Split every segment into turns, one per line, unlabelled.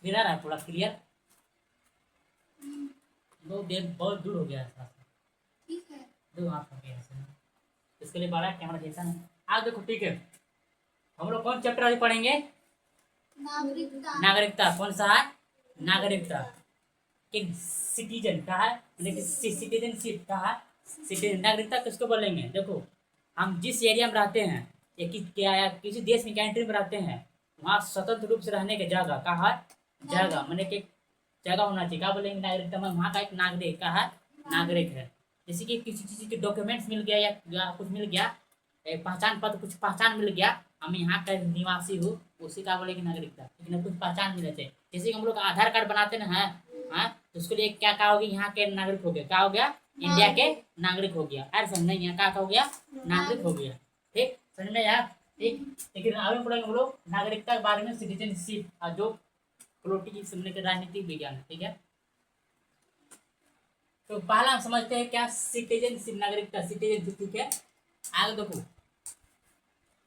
Clear आ रहा है पूरा क्लियर? बहुत दूर हो गया है।
ठीक है।
दो हाथ हो गया है, इसके लिए बड़ा कैमरा जैसा नहीं। आप देखो ठीक है, हम लोग कौन चैप्टर अभी पढ़ेंगे?
नागरिकता।
नागरिकता। कौन सा है? नागरिकता। कि सिटीजन का है, सिटीजनशिप का है। सिटीजन नागरिकता किसको बोलेंगे? देखो, हम जिस एरिया में रहते हैं या क्या या किसी देश में कंट्री में रहते हैं, वहाँ स्वतंत्र रूप से रहने की जगह का है। जगह मैंने कि जगह होना चाहिए, क्या बोलेंगे? नागरिकता में वहाँ का एक नागरिक का है, नागरिक है। जैसे कि किसी चीज के डॉक्यूमेंट्स मिल गया या कुछ मिल गया, एक पहचान पत्र, कुछ पहचान मिल गया, हम यहाँ का निवासी हूँ, उसी का बोलेंगे नागरिकता। लेकिन कुछ पहचान मिलना चाहिए। जैसे कि हम लोग आधार कार्ड बनाते ना है, हाँ, तो उसके लिए क्या कहा होगी? यहाँ के नागरिक हो गया, क्या हो गया? इंडिया के नागरिक हो गया। अरे समझ नहीं, यहाँ क्या हो गया? नागरिक हो गया। ठीक, समझ में यार? ठीक। लेकिन आगे पढ़ेंगे हम लोग नागरिकता के बारे में, सिटीजनशिप, जो पॉलिटिक्स समझने के राजनीतिक विज्ञान। ठीक है, तो पहला हम समझते हैं क्या? सिटीजनशिप, नागरिकता, सिटीजनशिप। ठीक है, आगे देखो,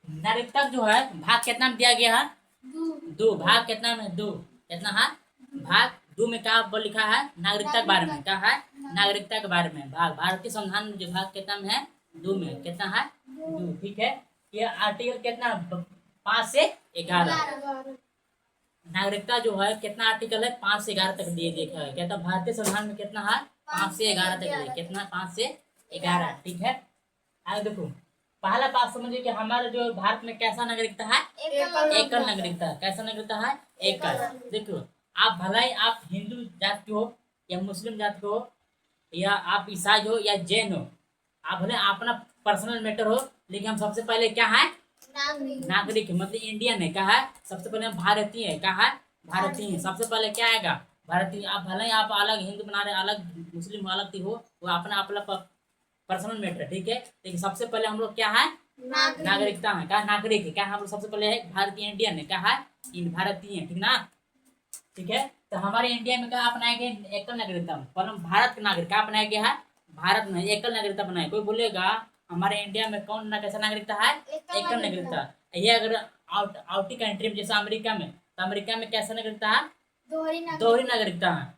नागरिकता जो है भाग कितना में दिया गया है? दो। भाग कितना में? दो। कितना है? भाग दो में क्या लिखा है? नागरिकता के बारे में। क्या है? नागरिकता के बारे में भाग। भारतीय संविधान में जो भाग कितना में है? दो में। कितना है? दो। ठीक है, ये आर्टिकल कितना? 5 से 11। नागरिकता जो है कितना आर्टिकल है? 5 से 11 तक दिए देखा है। कहता भारतीय संविधान में कितना है? 5 से 11 तक दिए। कितना? 5 से 11। ठीक है, आगे देखो, पहला बात समझिए कि हमारे जो भारत में कैसा नागरिकता है? एकल नागरिकता। कैसा नागरिकता है? एकल। देखो, आप भला ही आप हिंदू जात के हो या मुस्लिम जात के हो या आप ईसाई हो या जैन हो, आप भले अपना पर्सनल मैटर हो, लेकिन हम सबसे पहले क्या है? नागरिक। मतलब इंडियन है। क्या है? सबसे पहले हम भारतीय है। क्या है? भारतीय है। सबसे पहले क्या आएगा? भारतीय। आप भले ही आप अलग हिंदू बना रहे, अलग मुस्लिम अलग हो, वो अपना अपना पर्सनल मैटर। ठीक है, लेकिन सबसे पहले हम लोग क्या है? नागरिकता है। क्या? नागरिक है। क्या हम लोग सबसे पहले है? भारतीय, इंडियन है। क्या है? भारतीय है। ठीक ना? ठीक है, तो हमारे इंडिया में क्या अपनाया गया? एकल नागरिकता। पर हम भारत के नागरिक क्या अपनाया गया है? भारत में एकल नागरिकता बनाया। कोई बोलेगा हमारे इंडिया में कौन ना कैसा नागरिकता है? एकल नागरिकता। ये अगर आउटी कंट्री में, जैसे अमेरिका में, तो अमेरिका में कैसा नागरिकता है? दोहरी नागरिकता है।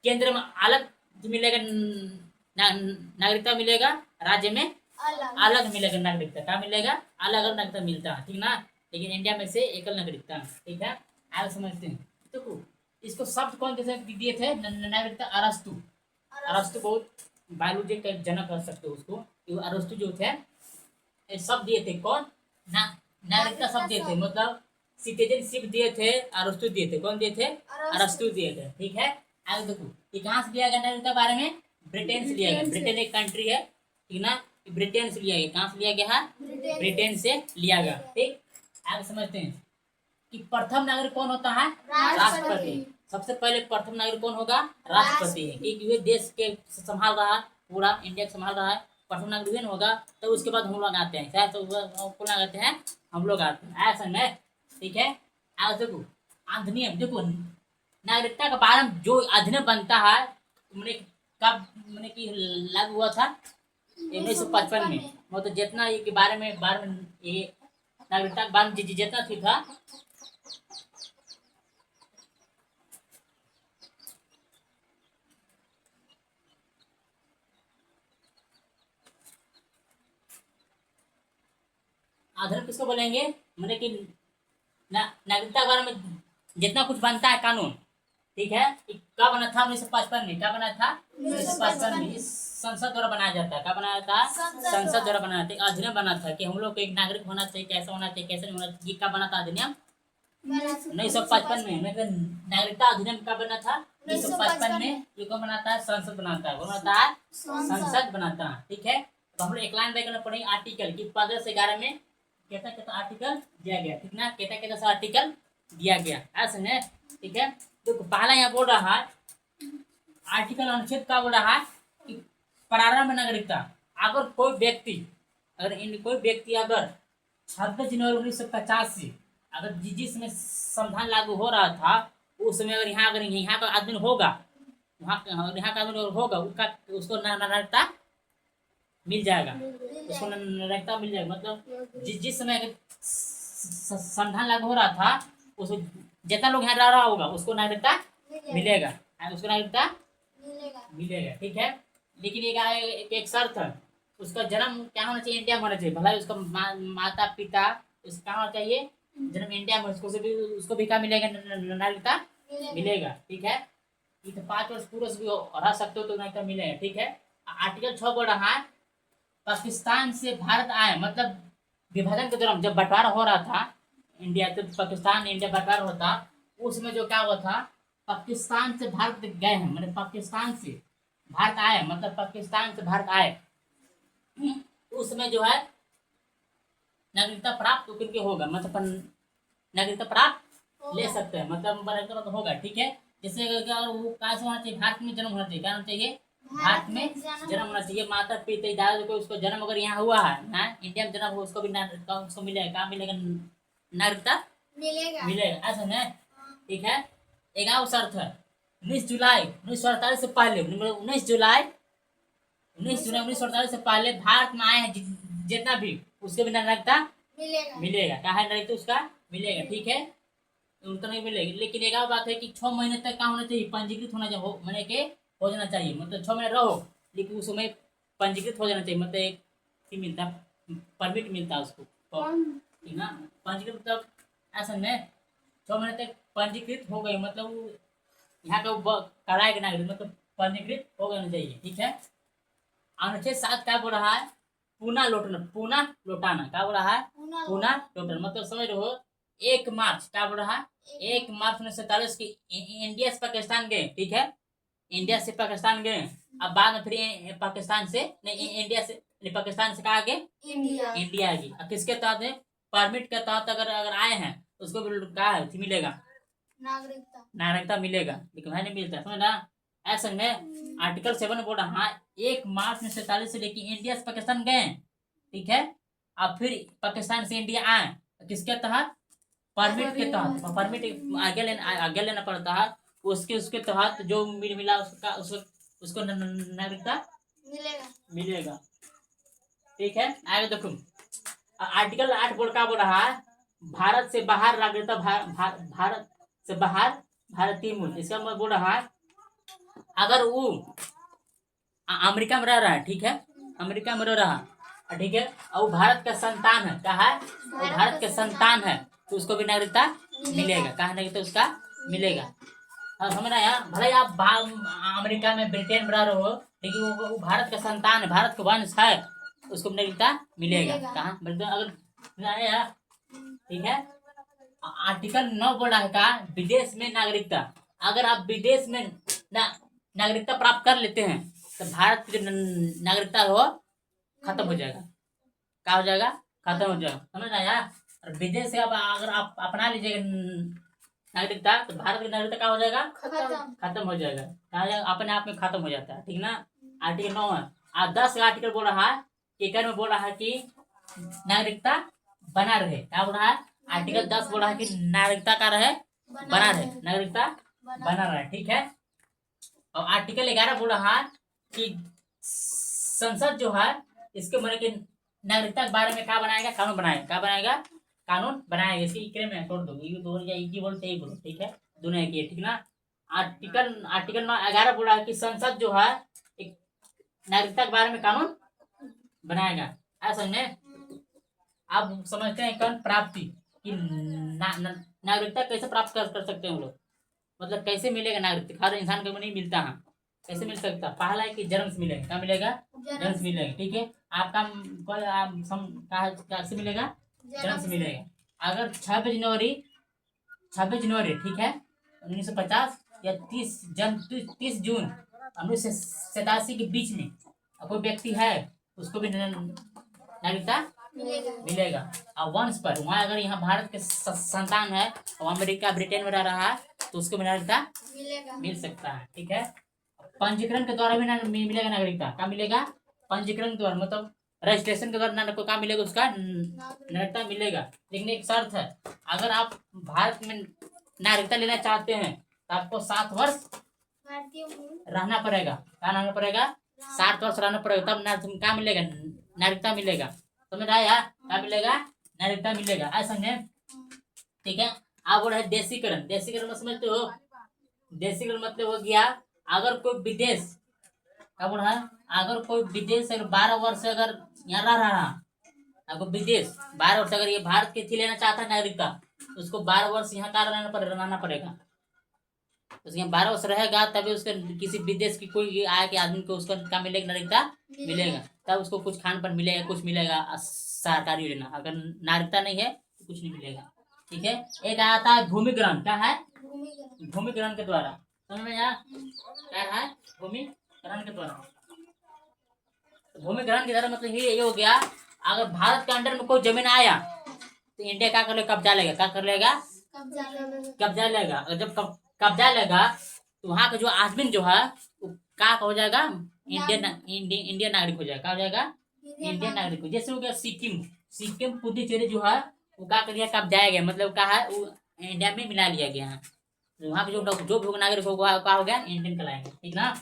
केंद्र में अलग मिलेगा नागरिकता मिलेगा, राज्य में अलग मिलेगा नागरिकता। क्या मिलेगा? अलग अलग नागरिकता मिलता है। ठीक ना? लेकिन इंडिया में से एकल नागरिकता। ठीक है, आगे समझते हैं। देखो, इसको शब्द कौन कैसे दिए थे? नागरिकता अरस्तु। अरस्तु बहुत बायोलॉजी का जनक कर सकते हो उसको। अरस्तु जो थे, शब्द दिए थे। कौन? नागरिकता शब्द दिए थे, मतलब सिटीजनशिप दिए थे, अरस्तु दिए थे। कौन दिए थे? अरस्तु दिए थे। ठीक है, आगे देखो, ये कहाँ से लिया गया नागरिकता बारे में? ब्रिटेन से लिया गया। ब्रिटेन एक कंट्री है, ठीक ना? ब्रिटेन से लिया गया। कहाँ से लिया गया है? ब्रिटेन से लिया गया। ठीक, आगे समझते हैं कि प्रथम नागरिक कौन होता है? राष्ट्रपति। सबसे पहले प्रथम नागरिक कौन होगा? राष्ट्रपति। क्योंकि वे देश के संभाल रहा है, पूरा इंडिया को संभाल रहा है। प्रथम नागरिक होगा, तो उसके बाद हम लोग आते हैं। शायद तो कौन आते हैं? हम लोग आते हैं, ऐसा नहीं। ठीक है, आगे देखो, अधिनियम। देखो, नागरिकता के बारे में जो अधिनियम बनता है, मैंने कब मैंने कि लागू हुआ था? 1955 में। मतलब जितना ये के बारे में ये नागरिकता के बारे में जितना थी था, आधार किसको बोलेंगे? मैंने कि नागरिकता के बारे में जितना कुछ बनता है कानून, ठीक है, कब बना था? 1955 में। क्या बना था? 1955 में। इस संसद द्वारा बनाया जाता है। क्या बनाया था? संसद द्वारा बनाया था। अधिनियम बना था कि हम लोग को एक नागरिक होना चाहिए, कैसा होना चाहिए, कैसे नहीं होना चाहिए। कब बना था अधिनियम? 1955 में। नागरिकता अधिनियम कब बना था? 1955 में। ये कौन बनाता है? संसद बनाता है। कौन बनाता है? संसद बनाता है। ठीक है, तो हम लोग एक लाइन करना पड़ेगी आर्टिकल की 15 से 11 में कहता कहता आर्टिकल दिया गया। ठीक ना? कहता कहता सा आर्टिकल दिया गया, ऐसा है। ठीक है, देखो पहला यहाँ बोल रहा है आर्टिकल अनुच्छेद का बोल रहा है कि प्रारंभ नागरिकता। अगर कोई व्यक्ति अगर 26 जनवरी 1950 से अगर जिसमें संविधान लागू हो रहा था, उस समय अगर यहाँ का आदमी होगा, यहाँ का आदमी होगा, उसको नागरिकता मिल जाएगा। उसको नागरिकता मिल जाएगा। मतलब जिस समय संविधान लागू हो रहा था, उसको जितना लोग यहाँ रह रहा होगा उसको नागरिकता
मिलेगा
मिलेगा, उसको नागरिकता
मिलेगा
मिलेगा, ठीक है। लेकिन एक शर्त है, उसका जन्म क्या होना चाहिए, इंडिया में होना चाहिए। भला उसका माता पिता उसका होना चाहिए जन्म इंडिया में, उसको भी क्या मिलेगा, नागरिकता मिलेगा, ठीक है। ये तो 5 वर्ष पूरे से भी रह सकते हो तो नागरिकता मिलेगा, ठीक है। आर्टिकल 6 बोल रहा है पाकिस्तान से भारत आए, मतलब विभाजन के दौरान जब बंटवारा हो रहा था इंडिया, तो पाकिस्तान इंडिया बंटवारा होता, उसमें जो क्या हुआ था, पाकिस्तान से भारत गए हैं, मतलब पाकिस्तान से भारत आए, मतलब पाकिस्तान से भारत आए, उसमें जो है नागरिकता प्राप्त करके होगा, मतलब नागरिकता प्राप्त ले सकते हैं, मतलब नागरिकता तो होगा, ठीक है। जैसे अगर वो कहाँ से होना चाहिए, भारत में जन्म होना चाहिए, क्या होना चाहिए, भारत में जन्म होना चाहिए। माता पिता दादा को उसको जन्म अगर यहाँ हुआ है ना, इंडिया में जन्म हुआ, उसको भी नागरिकता उसको मिलेगा, क्या मिलेगा, नागरिकता
मिलेगा
मिलेगा, ऐसा है, ठीक है। एक और शर्त है, 19 जुलाई 1948 से पहले, 19 जुलाई 1948 से पहले भारत में आए हैं जितना भी, उसको भी नागरिकता
मिलेगा
मिलेगा, क्या है, नागरिकता उसका मिलेगा, ठीक है। उनको नहीं मिलेगी। लेकिन एक और बात है कि 6 महीने तक क्या होना चाहिए, पंजीकृत होना चाहिए, मैंने के हो जाना चाहिए, मतलब 6 महीने रहो, लेकिन उस समय पंजीकृत हो जाना चाहिए, मतलब एक मिलता, परमिट मिलता है उसको, ठीक ना। पंजीकृत मतलब ऐसा नहीं, 6 महीने तक पंजीकृत हो गए, मतलब वो यहाँ का कराए के नागरिक, मतलब पंजीकृत हो गया चाहिए, ठीक है। अनुच्छेद 7 क्या बोल रहा है, पुनः लौटाना क्या बोल रहा है, पुनः लौटाना, मतलब समझ रहे हो, 1 मार्च क्या बोल रहा है, 1 मार्च 1947 की इंडिया से पाकिस्तान गए, ठीक है, इंडिया से पाकिस्तान गए, अब बाद में फिर पाकिस्तान से नहीं, इंडिया से नहीं, पाकिस्तान से कहा गए, इंडिया की, किसके तहत है, परमिट के तहत अगर आए हैं उसको भी क्या है, मिलेगा, नागरिकता मिलेगा, लेकिन नहीं मिलता, समझ ना। ऐसा में आर्टिकल 7 बोल रहा है 1 मार्च 1947 से लेके इंडिया से पाकिस्तान गए, ठीक है, अब फिर पाकिस्तान से इंडिया आए, किसके तहत, परमिट के तहत, परमिट आगे लेना पड़ता है, उसके तहत जो मिला उसको नागरिकता मिलेगा, ठीक है। आगे देखो, आर्टिकल 8 बोल का बोल रहा है, भारत से बाहर नागरिकता, भारत से बाहर भारतीय मूल, इसका मतलब बोल रहा है अगर वो अमेरिका में रह रहा है, ठीक है, अमेरिका में रह रहा है, ठीक है, और वो भारत का संतान है, क्या है, वो भारत का संतान है, तो उसको भी नागरिकता मिलेगा, कहा नागरिकता उसका मिलेगा। हाँ, समझ रहे हैं, भले आप अमेरिका में ब्रिटेन में रह रहे हो, लेकिन वो भारत का संतान है, भारत का वंश है, उसको नागरिकता मिलेगा, कहा अगर, ठीक है। आर्टिकल 9 बोल रहा है का विदेश में नागरिकता, अगर आप विदेश में नागरिकता प्राप्त कर लेते हैं तो भारत की जो नागरिकता हो खत्म हो जाएगा, क्या हो जाएगा, खत्म हो जाएगा, समझ आया। और विदेश से अब अगर आप अपना लीजिएगा नागरिकता, तो भारत की नागरिकता क्या हो जाएगा, खत्म हो जाएगा, क्या हो जाएगा, अपने आप में खत्म हो जाता है, ठीक ना। आर्टिकल 9 है। और 10 आर्टिकल बोल रहा है, एक में बोल रहा है कि नागरिकता बना रहे, क्या बोल रहा है, आर्टिकल 10 बोल रहा है कि नागरिकता का रहे, बना रहे, नागरिकता बना रहे, ठीक है। और आर्टिकल 11 बोल रहा है कि संसद जो है इसके मन के नागरिकता के बारे में क्या बनाएगा, कानून बनाएगा, क्या बनाएगा, कानून बनाएगा, इसकी इक्रे में छोड़ दो, ये दो या एक ही बोलते ही बोलो, ठीक है, दोनों एक ही है, ठीक ना। आर्टिकल 11 बोल रहा है कि संसद जो है एक नागरिकता के बारे में कानून बनाएगा, ऐसा नहीं। आप समझते हैं कौन प्राप्ति कि नागरिकता कैसे प्राप्त कर सकते हैं हम लोग, मतलब कैसे मिलेगा नागरिकता, हर इंसान को नहीं मिलता है, कैसे मिल सकता, पहला है कि जन्म से मिलेगा, क्या मिलेगा, जन्म से मिलेगा, ठीक है। आपका कहाँ से मिलेगा, जन्म से मिलेगा। अगर 26 जनवरी ठीक है 1950 या 30 जून 1987 के बीच में कोई व्यक्ति है उसको भी नागरिकता मिलेगा। और वंश पर वहाँ अगर यहाँ भारत के संतान है और अमेरिका ब्रिटेन में रह रहा है तो उसको भी नागरिकता मिल सकता है, ठीक है। पंजीकरण के द्वारा भी मिलेगा नागरिकता, क्या मिलेगा, पंजीकरण के द्वारा, मतलब रजिस्ट्रेशन के द्वारा को क्या मिलेगा, उसका नागरिकता मिलेगा। लेकिन एक शर्त है, अगर आप भारत में नागरिकता लेना चाहते हैं तो आपको 7 वर्ष रहना पड़ेगा, क्या रहना पड़ेगा, 7 वर्ष रहना पड़ेगा, तब क्या मिलेगा, नागरिकता मिलेगा, समझ आया, क्या मिलेगा, नागरिकता मिलेगा, ऐसा नहीं, ठीक है। आप बोल रहे हैं देशीकरण। देशीकरण समझते हो? देशीकरण मतलब हो गया अगर कोई विदेश, क्या बोल रहा है, अगर कोई विदेश से 12 वर्ष अगर यहाँ रह रहा, अगर विदेश 12 वर्ष अगर ये भारत की थी लेना चाहता है नागरिकता, तो उसको 12 वर्ष यहाँ का रहना पड़ेगा। उसके यहाँ 12 वर्ष रहेगा तभी उसके किसी विदेश की कोई आए के आदमी को उसका क्या मिलेगा, नागरिकता मिलेगा। तब उसको कुछ खान पर मिलेगा, कुछ मिलेगा सरकारी योजना। अगर नागरिकता नहीं है तो कुछ नहीं मिलेगा। ठीक है। एक आता है भूमि ग्रहण। क्या है?
भूमिगत।
भूमि ग्रहण के द्वारा। समझ में आया? क्या है? भूमि ग्रहण के द्वारा। भूमि ग्रहण के द्वारा मतलब ये हो गया अगर भारत के अंडर में कोई जमीन आया तो इंडिया क्या कर लेगा, कब्जा लेगा। क्या कर लेगा?
कब्जा लेगा।
कब्जा लेगा। और जब कब्जा लेगा तो वहां का जो आदमी जो है वो क्या हो जाएगा, इंडियन नागरिक हो जाएगा। क्या हो जाएगा? इंडियन नागरिक। जैसे हो गया सिक्किम, सिक्किम पुडुचेरी जो है वो क्या कर दिया, कब्जाया गया, मतलब क्या है वो इंडिया में मिला लिया गया है। वहाँ के जो भी नागरिक होगा क्या हो गया, इंडियन कहलाएंगे। ठीक ना?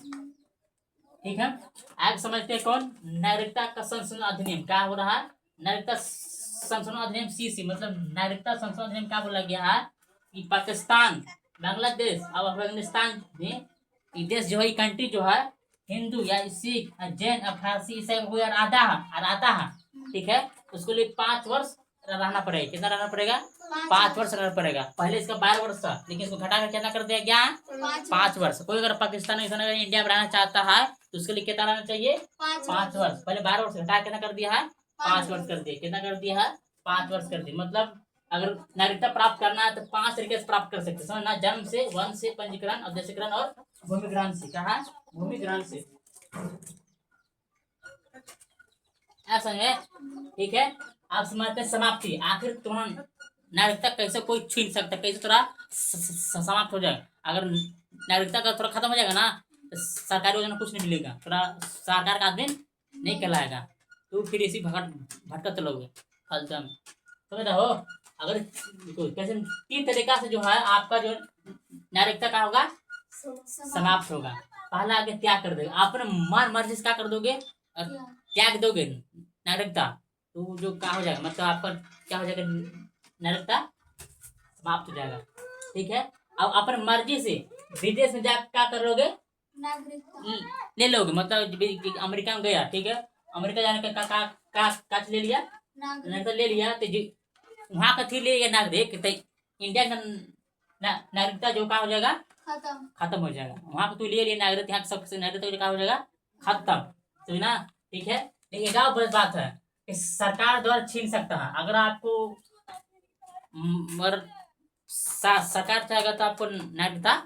ठीक है। आगे समझते हैं कौन, नागरिकता का संशोधन अधिनियम। क्या हो रहा है? नागरिकता संशोधन अधिनियम सीसी, मतलब नागरिकता संशोधन अधिनियम क्या बोला गया है कि पाकिस्तान, बांग्लादेश और अफगानिस्तान में ये देश जो है, कंट्री जो है हिंदू या सिख या जैन या फारसी ईसाई को यार आता है, ठीक है, उसको लिए 5 वर्ष रहना पड़ेगा। कितना रहना पड़ेगा? 5 वर्ष रहना पड़ेगा। पहले इसका 12 वर्ष था, लेकिन इसको घटा कर कितना कर दिया गया? 5 वर्ष। कोई अगर पाकिस्तान अगर इंडिया में रहना चाहता है तो उसके लिए कितना रहना चाहिए? 5 वर्ष। पहले 12 वर्ष घटा कितना कर दिया है? 5 वर्ष कर दिया। कितना कर दिया है? 5 वर्ष कर दिया। मतलब अगर नागरिकता प्राप्त करना है तो 5 तरीके से प्राप्त कर सकते हैं, समझना। जन्म से, वन से, पंजीकरण, अवदेशीकरण और भूमि ग्रहण से। कहा? भूमि ग्रहण से। ऐसा है। ठीक है। आप समझते हैं समाप्ति। आखिर तुम्हारा नागरिकता कैसे कोई छीन सकता है, कैसे थोड़ा समाप्त हो जाए। अगर नागरिकता का थोड़ा खत्म हो जाएगा ना तो सरकारी योजना कुछ नहीं मिलेगा, थोड़ा सरकार का आदमी नहीं कहलाएगा, तो फिर इसी भटकत चलोगे फालतू में। समझ रहे हो? अगर कैसे 3 तरीका से जो है आपका जो नागरिकता का होगा समाप्त होगा। पहला आगे त्याग कर दोगे, अपने मन मर्जी से क्या कर दोगे, त्याग दोगे नागरिकता, तो जो क्या हो जाएगा, मतलब आपका क्या हो जाएगा, नागरिकता समाप्त हो जाएगा। ठीक है। अब अपने मर्जी से विदेश में जाकर क्या कर लोगे, ले लोगे। मतलब अमेरिका में गया, ठीक है, अमेरिका जाने का ले लिया, नागरिकता ले लिया, तो वहां का थी ले लिया नागरिक, तो इंडिया का नागरिकता जो क्या हो जाएगा, खत्म हो जाएगा। वहां पर तू ले लिया नागरिक, यहाँ सबसे नागरिकता क्या हो जाएगा, खत्म। तो ना, ठीक है। लेकिन एक बड़ी बात है कि सरकार द्वारा छीन सकता है। अगर आपको मगर सरकार चाहेगा तो आपको नागरिकता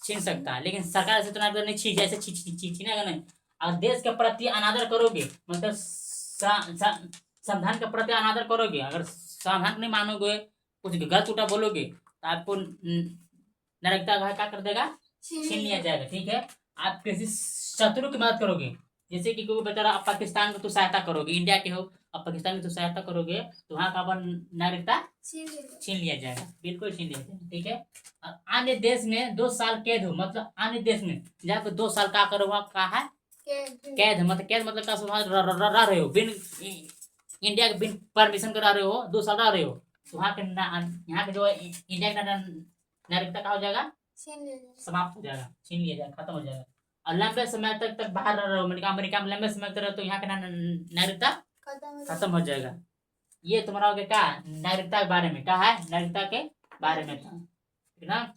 छीन सकता है, लेकिन सरकार से तो नागरिकता नहीं छीन, जैसे छीनेगा नहीं। अगर देश के प्रति अनादर करोगे, मतलब संविधान के प्रति अनादर करोगे, अगर संविधान नहीं मानोगे, कुछ गलत उल्टा बोलोगे, तो आपको नागरिकता क्या कर देगा, छीन लिया जाएगा। ठीक है। आप किसी शत्रु की मदद करोगे, जैसे कि कोई बेचारा पाकिस्तान को तो सहायता करोगे, इंडिया के हो, अब पाकिस्तान की तो सहायता करोगे, तो वहां का अपन नागरिकता छीन लिया जाएगा, बिल्कुल छीन लिया जाएगा। ठीक है। अन्य देश में 2 साल कैद हो, मतलब अन्य देश में जाकर 2 साल का करो, वहाँ का है कैद। मतलब का रह रहे हो, बिन इंडिया के बिन परमिशन कर रहे हो, 2 साल रह रहे हो, तो वहाँ के यहाँ के जो इंडिया का नागरिकता का हो जाएगा, समाप्त हो जाएगा, छीन लिया जाएगा, खत्म हो जाएगा। और लंबे समय तक बाहर रह रहे हो, अमेरिका में लंबे समय तक रहे, तो यहाँ का नागरिकता खत्म हो जाएगा। ये तुम्हारा हो गया क्या, नागरिकता के बारे में। क्या है, नागरिकता के बारे में था। ठीक ना।